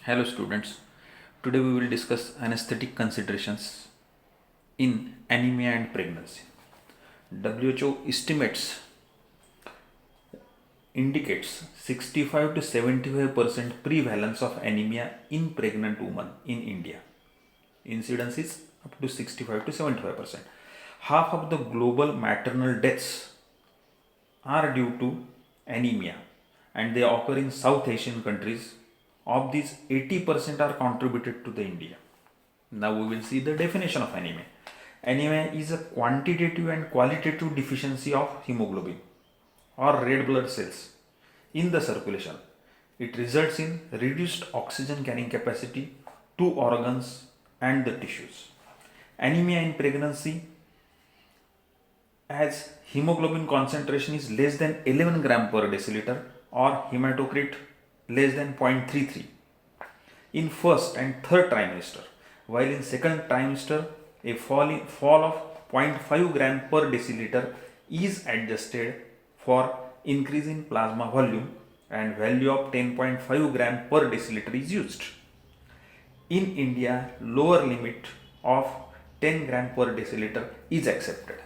Hello students, today we will discuss anesthetic considerations in anemia and pregnancy. WHO estimates indicates 65 to 75% prevalence of anemia in pregnant women in India. Incidence is up to 65 to 75%. Half of the global maternal deaths are due to anemia and they occur in South Asian countries. Of these, 80% are contributed to the India. Now we will see the definition of anemia. Anemia is a quantitative and qualitative deficiency of hemoglobin or red blood cells in the circulation. It results in reduced oxygen carrying capacity to organs and the tissues. Anemia in pregnancy, as hemoglobin concentration is less than 11 gram per deciliter or hematocrit less than 0.33 in first and third trimester, while in second trimester a fall of 0.5 gram per deciliter is adjusted for increase in plasma volume and value of 10.5 gram per deciliter is used. In India, lower limit of 10 gram per deciliter is accepted.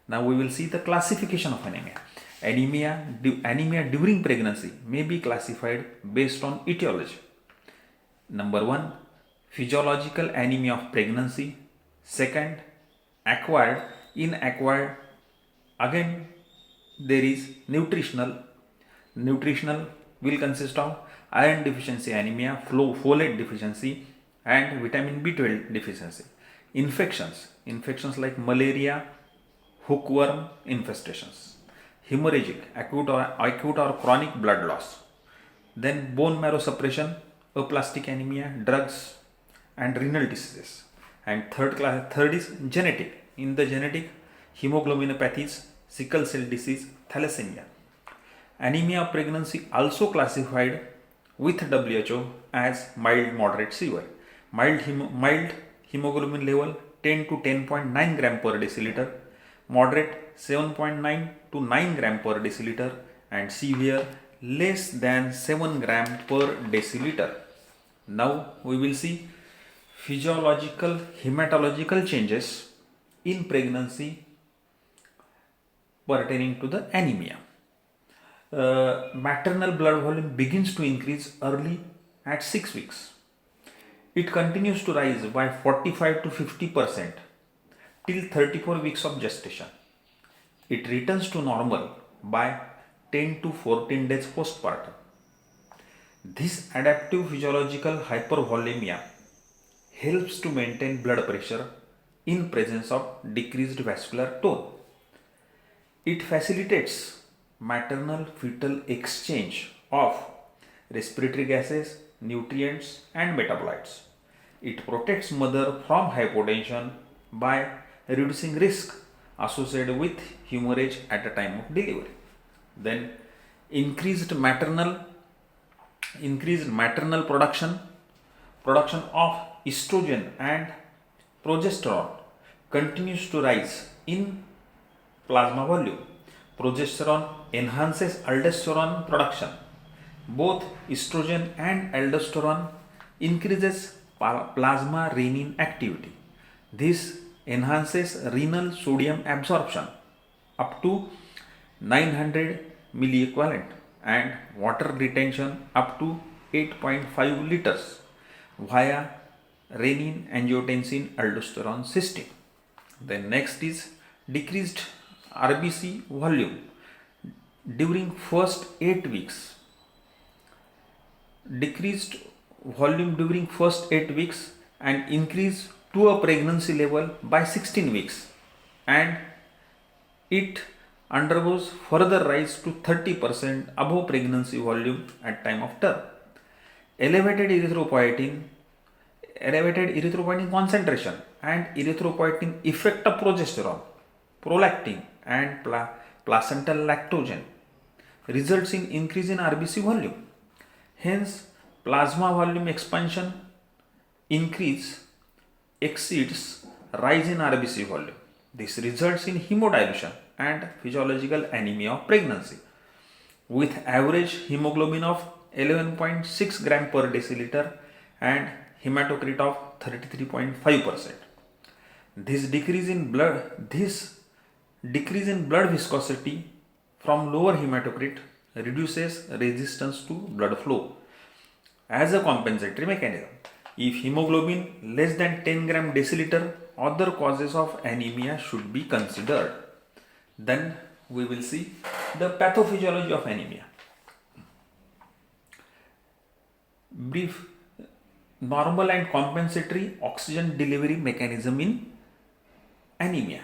Now we will see the classification of anemia. Anemia during pregnancy may be classified based on etiology. Number 1, physiological anemia of pregnancy. Second, acquired. In acquired, again there is nutritional. Nutritional will consist of iron deficiency anemia, folate deficiency and vitamin B12 deficiency. Infections like malaria, hookworm infestations. Hemorrhagic, acute or chronic blood loss. Then bone marrow suppression, aplastic anemia, drugs and renal diseases. And third is genetic. In the genetic, hemoglobinopathies, sickle cell disease, thalassemia. Anemia of pregnancy also classified with WHO as mild moderate severe. Mild hemoglobin level 10 to 10.9 gram per deciliter, moderate 7.9 to 9 gram per deciliter and severe less than 7 gram per deciliter. Now we will see physiological hematological changes in pregnancy pertaining to the anemia. Maternal blood volume begins to increase early at 6 weeks. It continues to rise by 45 to 50% till 34 weeks of gestation. It returns to normal by 10 to 14 days postpartum. This adaptive physiological hypervolemia helps to maintain blood pressure in presence of decreased vascular tone. It facilitates maternal fetal exchange of respiratory gases, nutrients and metabolites. It protects mother from hypotension by reducing risk associated with hemorrhage at a time of delivery. Then increased maternal production of estrogen and progesterone continues to rise in plasma volume. Progesterone enhances aldosterone production. Both estrogen and aldosterone increases plasma renin activity. This enhances renal sodium absorption up to 900 milliequivalent and water retention up to 8.5 liters via renin angiotensin aldosterone system. Then next is decreased RBC volume during first 8 weeks. Decreased volume during first 8 weeks and increase to a pregnancy level by 16 weeks, and it undergoes further rise to 30% above pregnancy volume at time of term. Elevated erythropoietin concentration and erythropoietin effect of progesterone, prolactin and placental lactogen results in increase in RBC volume. Hence, plasma volume expansion increase exceeds rise in RBC volume. This results in hemodilution and physiological anemia of pregnancy with average hemoglobin of 11.6 gram per deciliter and hematocrit of 33.5%. This decrease in blood viscosity from lower hematocrit reduces resistance to blood flow. As a compensatory mechanism, if hemoglobin less than 10 gram deciliter, other causes of anemia should be considered. Then we will see the pathophysiology of anemia. Brief: normal and compensatory oxygen delivery mechanism in anemia.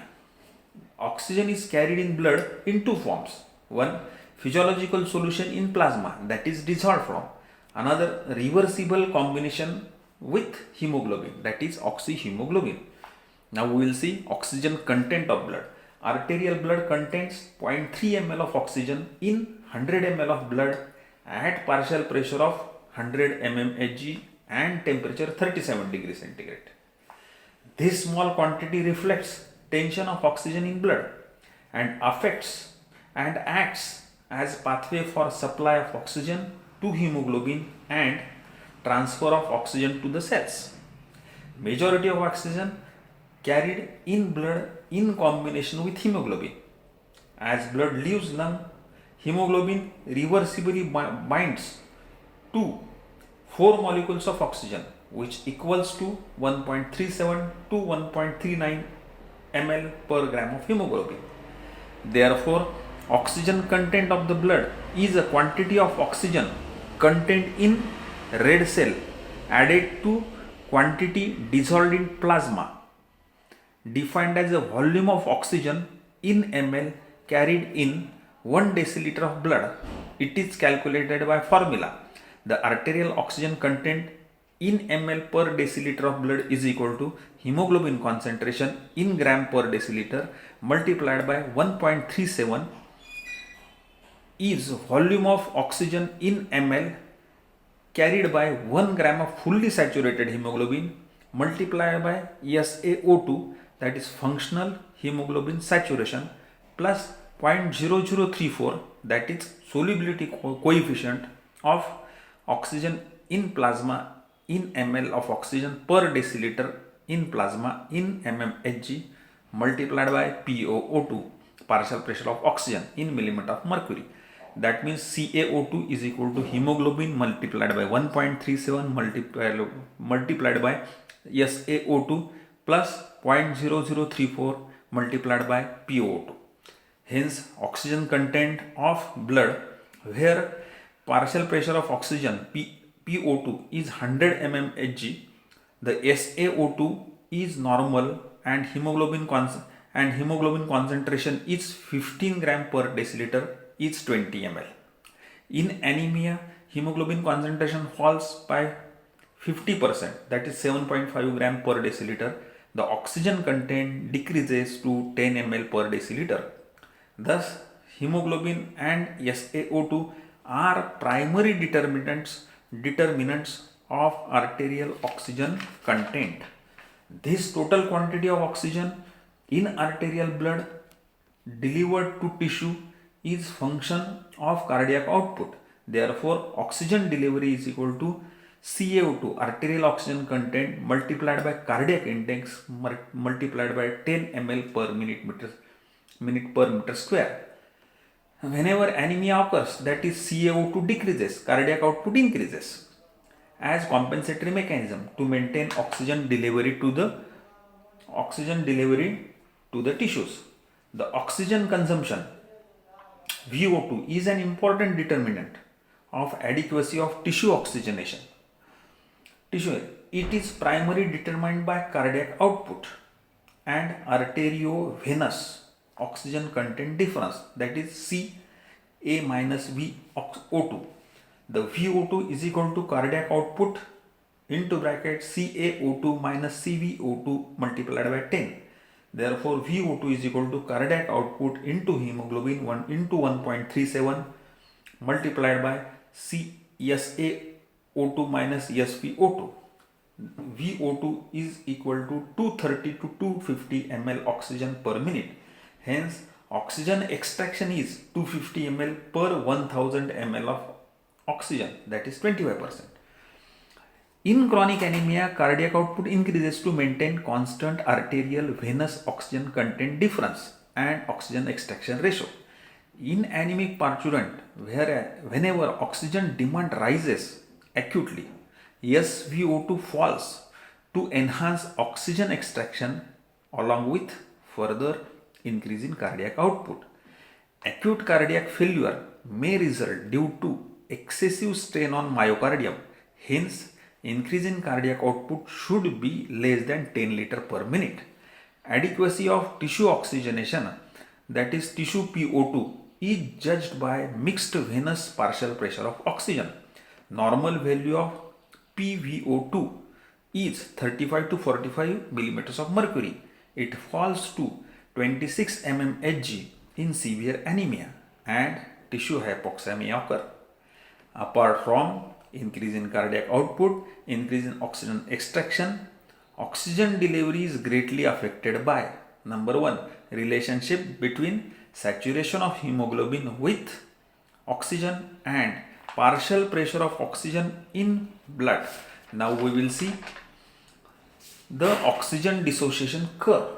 Oxygen is carried in blood in two forms. One, physiological solution in plasma, that is dissolved from. Another, reversible combination with hemoglobin, that is oxyhemoglobin. Now we will see oxygen content of blood. Arterial blood contains 0.3 ml of oxygen in 100 ml of blood at partial pressure of 100 mmHg and temperature 37 degrees centigrade. This small quantity reflects tension of oxygen in blood and affects and acts as pathway for supply of oxygen to hemoglobin and transfer of oxygen to the cells. Majority of oxygen carried in blood in combination with hemoglobin. As blood leaves lung, hemoglobin reversibly binds to 4 molecules of oxygen, which equals to 1.37 to 1.39 ml per gram of hemoglobin. Therefore, oxygen content of the blood is a quantity of oxygen contained in red cell added to quantity dissolved in plasma, defined as a volume of oxygen in ml carried in 1 deciliter of blood. It is calculated by formula. The arterial oxygen content in ml per deciliter of blood is equal to hemoglobin concentration in gram per deciliter multiplied by 1.37 is volume of oxygen in ml carried by 1 gram of fully saturated hemoglobin multiplied by SaO2, that is functional hemoglobin saturation, plus 0.0034, that is solubility coefficient of oxygen in plasma in ml of oxygen per deciliter in plasma in mmHg multiplied by PaO2, partial pressure of oxygen in millimeter of mercury. That means CaO2 is equal to hemoglobin multiplied by 1.37 multiplied by SaO2 plus 0.0034 multiplied by PaO2. Hence, oxygen content of blood where partial pressure of oxygen PO2 is 100 mmHg, the SaO2 is normal and hemoglobin concentration is 15 gram per deciliter is 20 ml. In anemia, hemoglobin concentration falls by 50%, that is 7.5 gram per deciliter. The oxygen content decreases to 10 ml per deciliter. Thus, hemoglobin and SaO2 are primary determinants of arterial oxygen content. This total quantity of oxygen in arterial blood delivered to tissue is function of cardiac output. Therefore, oxygen delivery is equal to CaO2, arterial oxygen content, multiplied by cardiac index multiplied by 10 ml per minute per meter square. Whenever anemia occurs, that is CaO2 decreases, cardiac output increases. As compensatory mechanism to maintain oxygen delivery to the tissues. The oxygen consumption VO2 is an important determinant of adequacy of tissue oxygenation. It is primarily determined by cardiac output and arteriovenous oxygen content difference, that is Ca minus VO2. The VO2 is equal to cardiac output into bracket CaO2 minus CVO2 multiplied by 10. Therefore, VO2 is equal to cardiac output into hemoglobin 1 into 1.37 multiplied by SaO2 minus SpO2. VO2 is equal to 230 to 250 ml oxygen per minute. Hence, oxygen extraction is 250 ml per 1000 ml of oxygen, that is 25%. In chronic anemia, cardiac output increases to maintain constant arterial venous oxygen content difference and oxygen extraction ratio. In anemic parturient, whenever oxygen demand rises acutely, SvO2 falls to enhance oxygen extraction along with further increase in cardiac output. Acute cardiac failure may result due to excessive strain on myocardium. Hence, increase in cardiac output should be less than 10 liters per minute. Adequacy of tissue oxygenation, that is tissue PO2, is judged by mixed venous partial pressure of oxygen. Normal value of PVO2 is 35 to 45 millimeters of mercury. It falls to 26 mmHg in severe anemia and tissue hypoxia may occur. Apart from increase in cardiac output, increase in oxygen extraction, oxygen delivery is greatly affected by number 1, relationship between saturation of hemoglobin with oxygen and partial pressure of oxygen in blood. Now we will see the oxygen dissociation curve.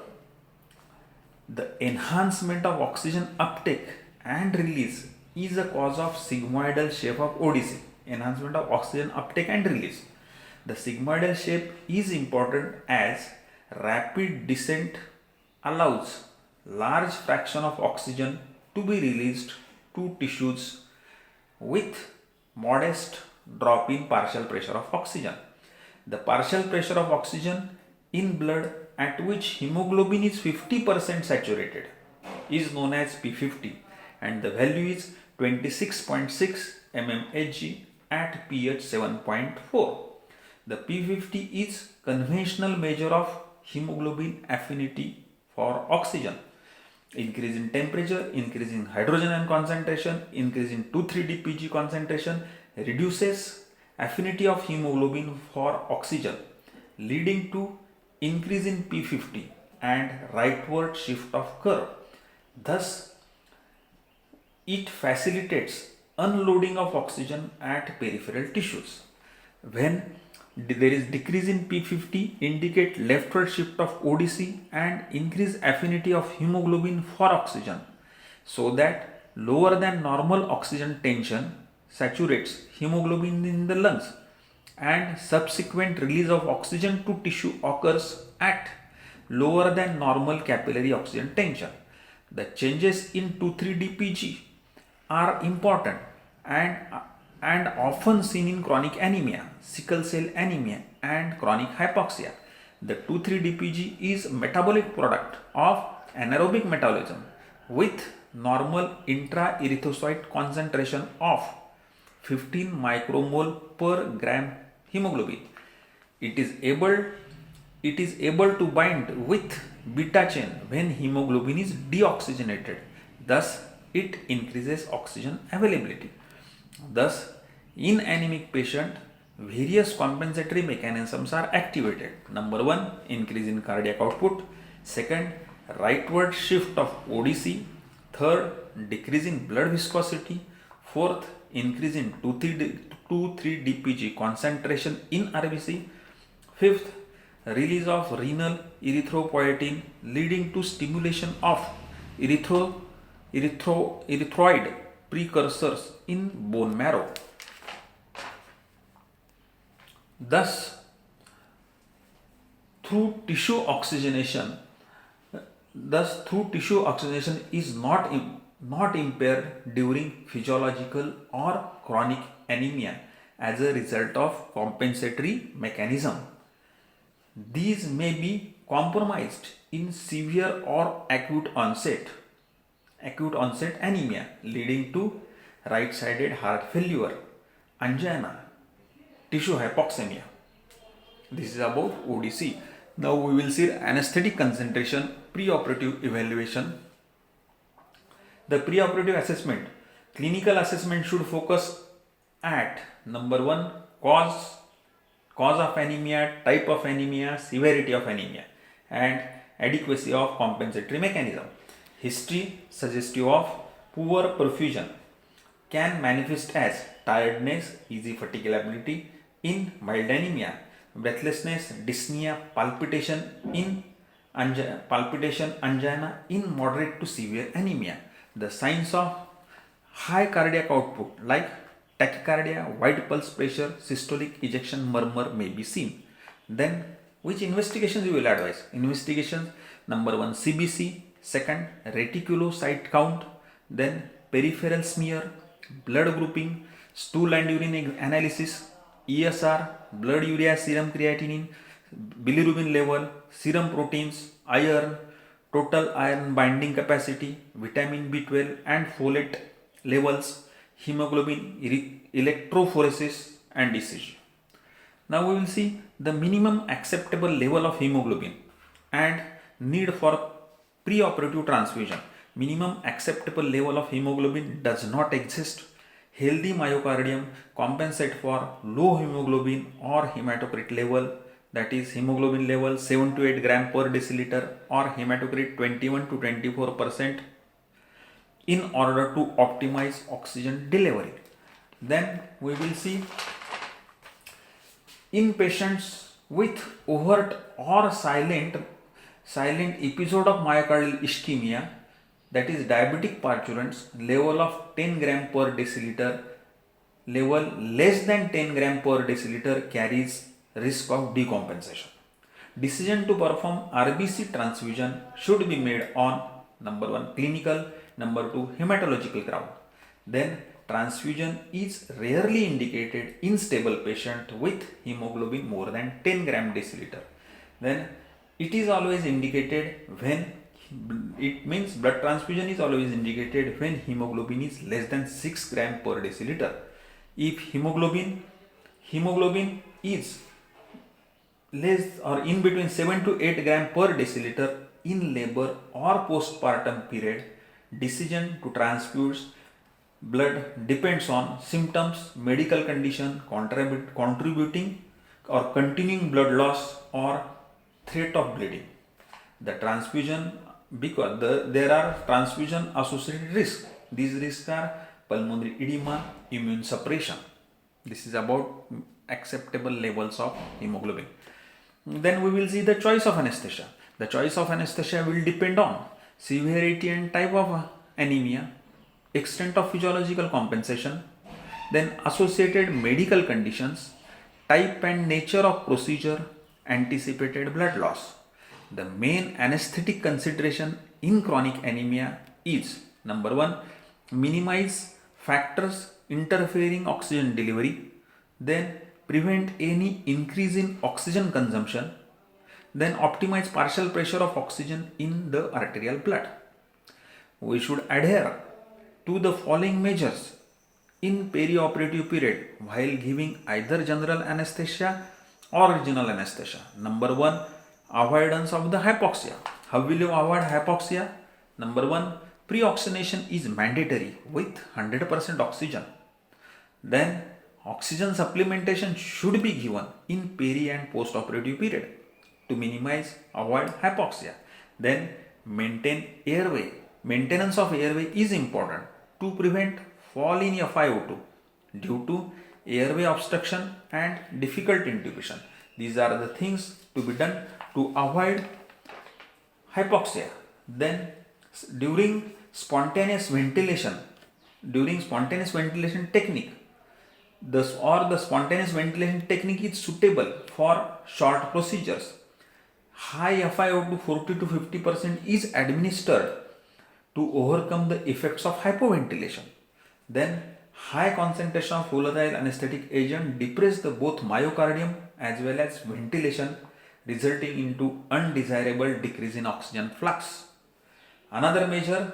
The enhancement of oxygen uptake and release is a cause of sigmoidal shape of ODC. Enhancement of oxygen uptake and release. The sigmoidal shape is important as rapid descent allows large fraction of oxygen to be released to tissues with modest drop in partial pressure of oxygen. The partial pressure of oxygen in blood at which hemoglobin is 50% saturated is known as P50 and the value is 26.6 mmHg at pH 7.4. The P50 is conventional measure of hemoglobin affinity for oxygen. Increase in temperature, increase in hydrogen ion concentration, increase in 2,3-DPG concentration reduces affinity of hemoglobin for oxygen, leading to increase in P50 and rightward shift of curve. Thus, it facilitates unloading of oxygen at peripheral tissues. When there is decrease in P50, indicate leftward shift of ODC and increase affinity of hemoglobin for oxygen, so that lower than normal oxygen tension saturates hemoglobin in the lungs and subsequent release of oxygen to tissue occurs at lower than normal capillary oxygen tension. The changes in 2,3-DPG are important and often seen in chronic anemia, sickle cell anemia and chronic hypoxia. The 2,3-DPG is metabolic product of anaerobic metabolism with normal intraerythrocyte concentration of 15 micromole per gram hemoglobin. It is able to bind with beta chain when hemoglobin is deoxygenated. Thus, it increases oxygen availability. Thus, in anemic patient, various compensatory mechanisms are activated. Number 1, increase in cardiac output. Second, rightward shift of ODC. Third, decrease in blood viscosity. Fourth, increase in 2,3-DPG concentration in RBC. Fifth, release of renal erythropoietin leading to stimulation of erythroid precursors in bone marrow. Thus, through tissue oxygenation is not impaired during physiological or chronic anemia as a result of compensatory mechanism. These may be compromised in severe or acute onset anemia leading to right-sided heart failure, angina, tissue hypoxemia. This is about ODC. Now we will see anesthetic concentration, preoperative evaluation. The preoperative assessment, clinical assessment should focus at number 1, cause of anemia, type of anemia, severity of anemia and adequacy of compensatory mechanism. History suggestive of poor perfusion, can manifest as tiredness, easy fatigability in mild anemia, breathlessness, dyspnea, palpitation, angina in moderate to severe anemia. The signs of high cardiac output like tachycardia, wide pulse pressure, systolic ejection murmur may be seen. Then which investigations you will advise? Investigations number 1 CBC, second reticulocyte count, then peripheral smear, blood grouping, stool and urine analysis, ESR, blood urea serum creatinine, bilirubin level, serum proteins, iron, total iron binding capacity, vitamin B12 and folate levels, hemoglobin, electrophoresis and ECG. Now we will see the minimum acceptable level of hemoglobin and need for preoperative transfusion. Minimum acceptable level of hemoglobin does not exist. Healthy myocardium compensate for low hemoglobin or hematocrit level, that is hemoglobin level 7 to 8 gram per deciliter or hematocrit 21 to 24% in order to optimize oxygen delivery. Then we will see in patients with overt or silent episode of myocardial ischemia, that is diabetic parturients, level of 10 gram per deciliter, level less than 10 gram per deciliter carries risk of decompensation. Decision to perform RBC transfusion should be made on number 1 clinical, number 2 hematological ground. Then transfusion is rarely indicated in stable patient with hemoglobin more than 10 gram deciliter. Then it is always indicated when, it means blood transfusion is always indicated when hemoglobin is less than 6 gram per deciliter. If hemoglobin is less or in between 7 to 8 gram per deciliter in labor or postpartum period, decision to transfuse blood depends on symptoms, medical condition, contributing or continuing blood loss or threat of bleeding. The transfusion, because there are transfusion associated risks. These risks are pulmonary edema, immune suppression. This is about acceptable levels of hemoglobin. Then we will see the choice of anesthesia. The choice of anesthesia will depend on severity and type of anemia, extent of physiological compensation, then associated medical conditions, type and nature of procedure, anticipated blood loss. The main anesthetic consideration in chronic anemia is number 1 minimize factors interfering oxygen delivery, then prevent any increase in oxygen consumption, then optimize partial pressure of oxygen in the arterial blood. We should adhere to the following measures in perioperative period while giving either general anesthesia or regional anesthesia. Number 1 avoidance of the hypoxia. How will you avoid hypoxia? Number 1 pre-oxygenation is mandatory with 100% oxygen. Then oxygen supplementation should be given in peri and post-operative period to avoid hypoxia. Then maintenance of airway is important to prevent fall in FiO2 due to airway obstruction and difficult intubation. These are the things to be done to avoid hypoxia. Then during spontaneous ventilation technique, the spontaneous ventilation technique is suitable for short procedures. High FiO2 40 to 50% is administered to overcome the effects of hypoventilation. Then high concentration of volatile anesthetic agent depress the both myocardium as well as ventilation, resulting into undesirable decrease in oxygen flux. Another measure,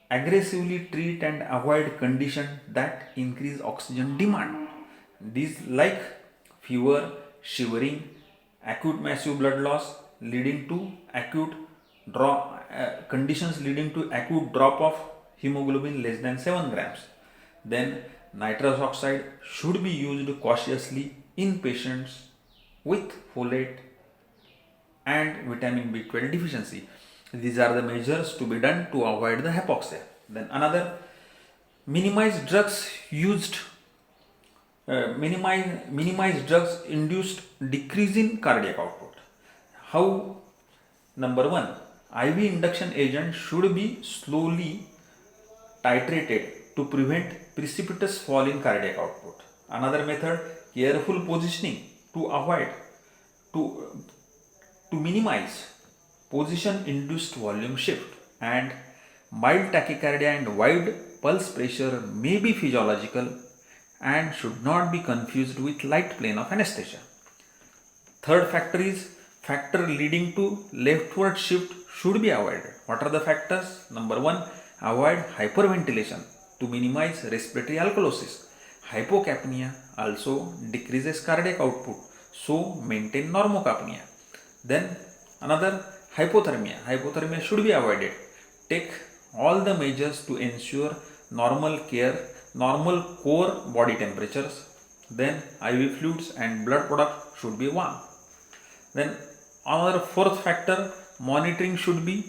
aggressively treat and avoid conditions that increase oxygen demand. These like fever, shivering, acute massive blood loss leading to acute conditions leading to acute drop of hemoglobin less than 7 grams. Then nitrous oxide should be used cautiously in patients with folate and vitamin B12 deficiency. These are the measures to be done to avoid the hypoxia. Then another minimize drugs used, minimize drugs induced decrease in cardiac output. How? Number one, IV induction agent should be slowly titrated to prevent precipitous fall in cardiac output. Another method, careful positioning to avoid to minimize position induced volume shift. And mild tachycardia and wide pulse pressure may be physiological and should not be confused with light plane of anesthesia. Third factor is factor leading to leftward shift should be avoided. What are the factors? Number one, avoid hyperventilation to minimize respiratory alkalosis. Hypocapnia also decreases cardiac output, so maintain normocapnia. Then another, hypothermia. Hypothermia should be avoided. Take all the measures to ensure normal core body temperatures. Then IV fluids and blood product should be warm. Then another fourth factor, monitoring should be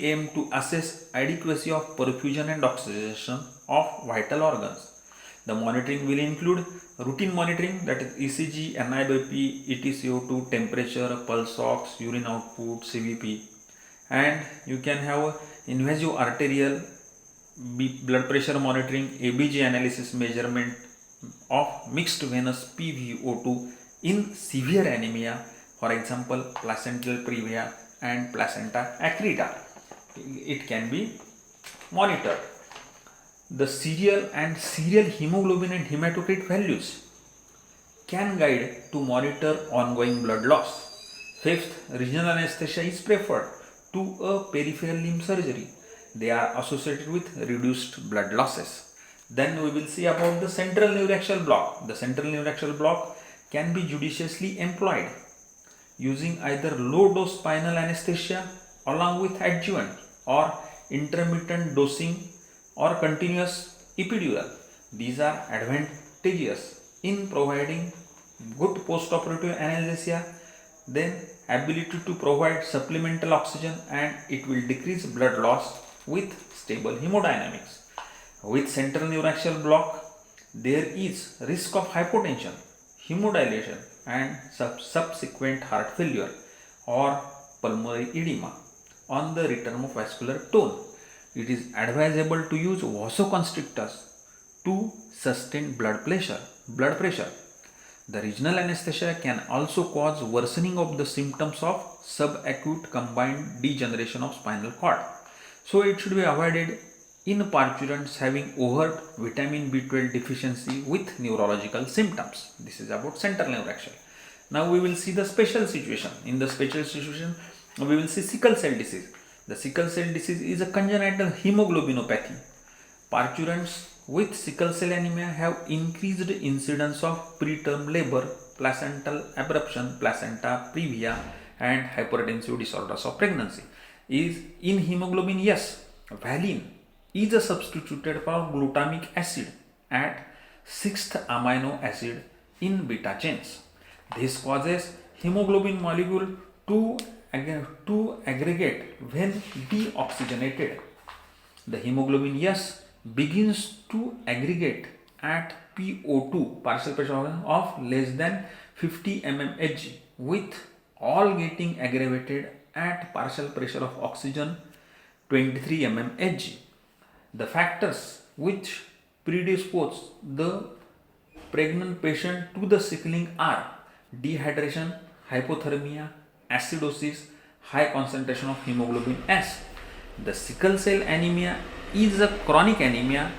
aimed to assess adequacy of perfusion and oxygenation of vital organs. The monitoring will include routine monitoring, that is ECG, NIBP, ETCO2, temperature, pulse ox, urine output, CVP, and you can have invasive arterial blood pressure monitoring, ABG analysis measurement of mixed venous PVO2 in severe anemia, for example placental previa and placenta accreta. It can be monitored. The serial hemoglobin and hematocrit values can guide to monitor ongoing blood loss. Fifth, regional anesthesia is preferred to a peripheral limb surgery. They are associated with reduced blood losses. Then we will see about the central neuraxial block. The central neuraxial block can be judiciously employed using either low dose spinal anesthesia along with adjuvant or intermittent dosing or continuous epidural. These are advantageous in providing good post-operative analgesia, then ability to provide supplemental oxygen, and it will decrease blood loss with stable hemodynamics. With central neuraxial block, there is risk of hypotension, hemodilation, and subsequent heart failure or pulmonary edema on the return of vascular tone. It is advisable to use vasoconstrictors to sustain blood pressure. The regional anesthesia can also cause worsening of the symptoms of subacute combined degeneration of spinal cord. So it should be avoided in parturients having overt vitamin B12 deficiency with neurological symptoms. This is about central neuraxial. Now we will see the special situation. In the special situation, we will see sickle cell disease. The sickle cell disease is a congenital hemoglobinopathy. Parturients with sickle cell anemia have increased incidence of preterm labor, placental abruption, placenta previa, and hypertensive disorders of pregnancy. Is in hemoglobin, yes, valine is substituted for glutamic acid at 6th amino acid in beta chains. This causes hemoglobin molecule to aggregate when deoxygenated. The hemoglobin begins to aggregate at PO2, partial pressure of less than 50 mmHg, with all getting aggravated at partial pressure of oxygen 23 mmHg. The factors which predispose the pregnant patient to the sickling are dehydration, hypothermia, acidosis, high concentration of hemoglobin S. The sickle cell anemia is a chronic anemia.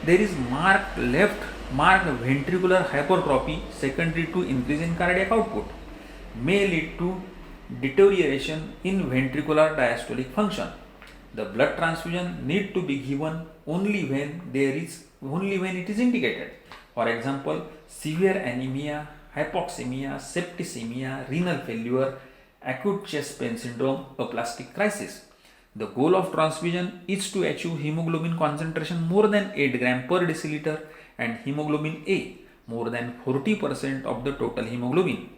There is marked ventricular hypertrophy secondary to increase in cardiac output, may lead to deterioration in ventricular diastolic function. The blood transfusion need to be given only when it is indicated. For example, severe anemia, hypoxemia, septicemia, renal failure, acute chest pain syndrome, aplastic crisis. The goal of transfusion is to achieve hemoglobin concentration more than 8 gram per deciliter and hemoglobin A more than 40% of the total hemoglobin.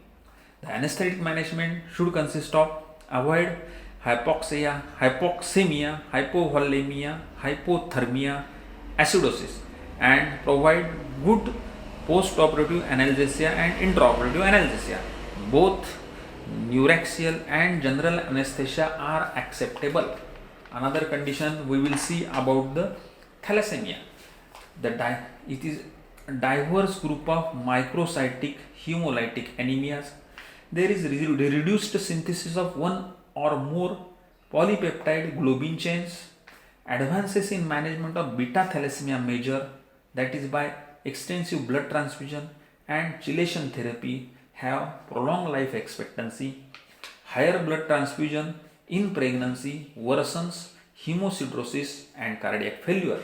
The anesthetic management should consist of avoid hypoxemia, hypovolemia, hypothermia, acidosis, and provide good post-operative analgesia and intraoperative analgesia. Both neuraxial and general anesthesia are acceptable. Another condition we will see about the thalassemia. It is a diverse group of microcytic hemolytic anemias. There is reduced synthesis of one or more polypeptide globin chains. Advances in management of beta thalassemia measure, that is by extensive blood transfusion and chelation therapy, have prolonged life expectancy. Higher blood transfusion in pregnancy worsens hemosiderosis and cardiac failure.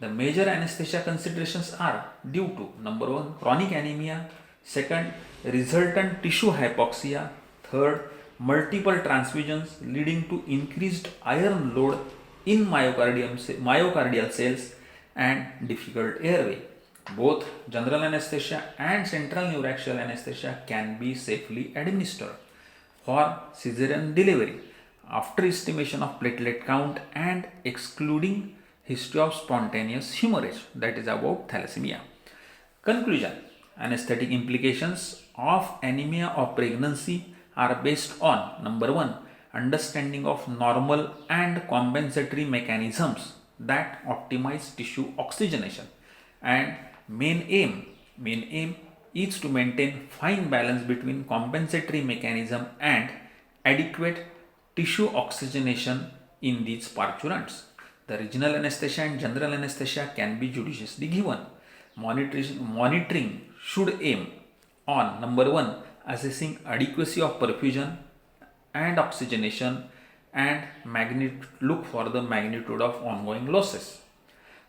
The major anesthesia considerations are due to number 1 chronic anemia, second resultant tissue hypoxia, third multiple transfusions leading to increased iron load in myocardial cells and difficult airway. Both general anesthesia and central neuraxial anesthesia can be safely administered. For cesarean delivery, after estimation of platelet count and excluding history of spontaneous hemorrhage, that is about thalassemia. Conclusion: anesthetic implications of anemia of pregnancy are based on number 1 understanding of normal and compensatory mechanisms that optimize tissue oxygenation, and main aim is to maintain fine balance between compensatory mechanism and adequate tissue oxygenation in these parturients. The regional anesthesia and general anesthesia can be judiciously given. Monitoring should aim on number 1 assessing adequacy of perfusion and oxygenation, and look for the magnitude of ongoing losses.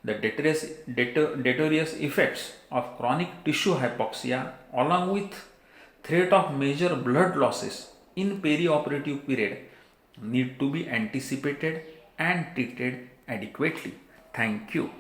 The deleterious effects of chronic tissue hypoxia along with threat of major blood losses in perioperative period need to be anticipated and treated adequately. Thank you.